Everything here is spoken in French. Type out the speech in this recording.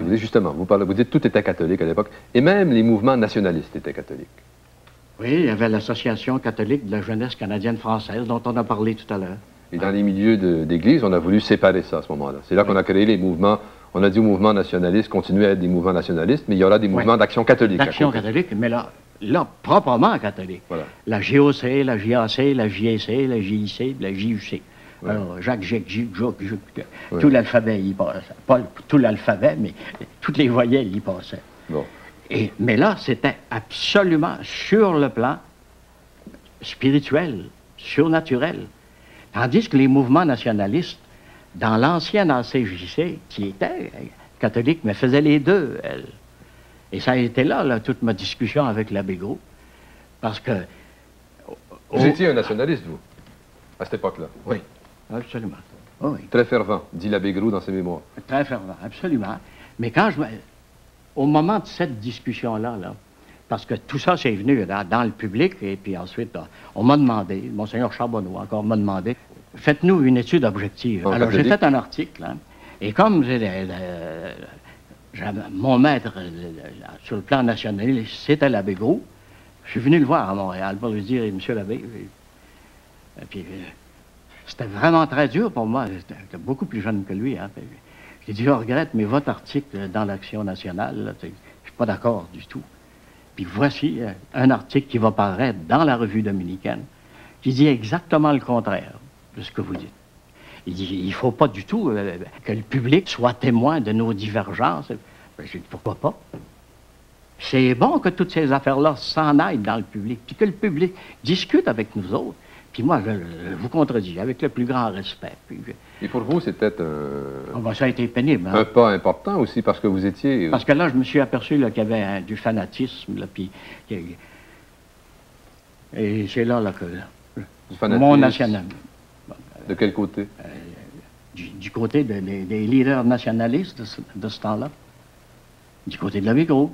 Vous dites justement, vous dites tout était catholique à l'époque, et même les mouvements nationalistes étaient catholiques. Oui, il y avait l'Association catholique de la jeunesse canadienne-française, dont on a parlé tout à l'heure. Et dans les milieux d'église, on a voulu séparer ça à ce moment-là. C'est là qu'on a créé les mouvements, on a dit aux mouvements nationalistes, continuez à être des mouvements nationalistes, mais il y aura des mouvements d'action catholique. D'action catholique, mais là, proprement catholique. Voilà. La GOC, la JAC, la JEC, la JIC, la JUC. Ouais. Alors, Jacques, tout l'alphabet y passait. Pas tout l'alphabet, mais toutes les voyelles y passaient. Bon. Mais là, c'était absolument sur le plan spirituel, surnaturel. Tandis que les mouvements nationalistes, dans l'ancienne ACJC, qui était catholique, mais faisaient les deux, elle. Et ça a été là, toute ma discussion avec l'abbé Gros, parce que... Vous étiez un nationaliste, vous, à cette époque-là? Oui, absolument. Oh, oui. Très fervent, dit l'abbé Gros dans ses mémoires. Très fervent, absolument. Mais quand au moment de cette discussion-là, parce que tout ça, c'est venu dans le public, et puis ensuite, on m'a demandé, Monseigneur Charbonneau encore m'a demandé, faites-nous une étude objective. Alors, j'ai fait un article, et comme mon maître sur le plan national, c'était l'abbé Gros, je suis venu le voir à Montréal pour lui dire, monsieur l'abbé, et puis c'était vraiment très dur pour moi, j'étais beaucoup plus jeune que lui, hein. J'ai dit, je regrette, mais votre article dans l'Action nationale, je ne suis pas d'accord du tout. Puis voici un article qui va paraître dans la revue dominicaine, qui dit exactement le contraire de ce que vous dites. Il dit, il ne faut pas du tout que le public soit témoin de nos divergences. J'ai dit, pourquoi pas? C'est bon que toutes ces affaires-là s'en aillent dans le public, puis que le public discute avec nous autres. Puis moi, je vous contredis, avec le plus grand respect. Et pour vous, c'était ça a été pénible. Un pas important aussi, parce que vous étiez... Parce que là, je me suis aperçu qu'il y avait du fanatisme, puis... Et c'est là que... Du fanatisme? Mon nationalisme. De quel côté? Du côté des leaders nationalistes de ce temps-là. Du côté de l'abbé Gros.